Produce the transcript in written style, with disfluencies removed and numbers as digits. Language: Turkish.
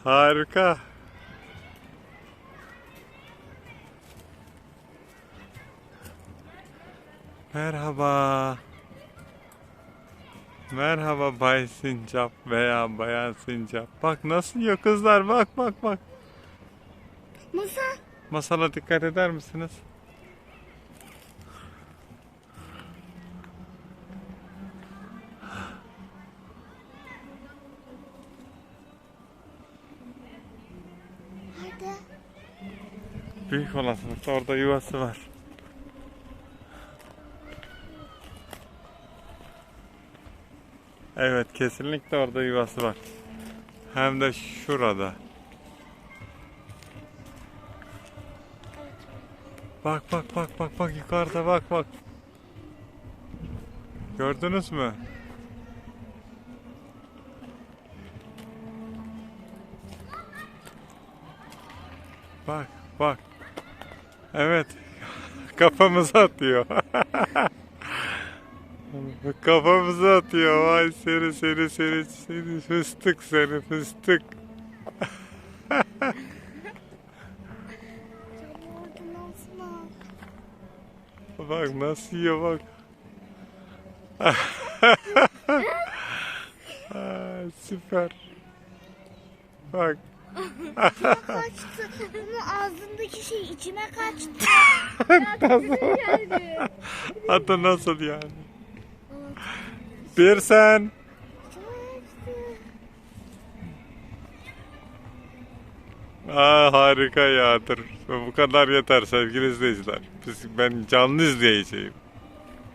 Harika. Merhaba. Merhaba Bay Sincap veya Bayan Sincap. Bak nasıl yiyor kızlar, bak bak bak. Masa. Masala dikkat eder misiniz? Nerede? Büyük olasılıkla orada yuvası var. Evet, kesinlikle orada yuvası var. Hem de şurada. Bak bak bak bak bak yukarıda, bak bak. Gördünüz mü? Bak bak. Evet. Kafamıza atıyor. Kafamıza atıyor. Vay seni fıstık, seni fıstık. Canım orada nasıl? Bak nasıl yiyor bak. Aa, süper. Bak. İçime kaçtı. Onun ağzındaki şey içime kaçtı. Adı nasıl yani? Bir sen. Aa, harika ya. Dur. Bu kadar yeter sevgili izleyiciler. Ben canlı izleyeceğim.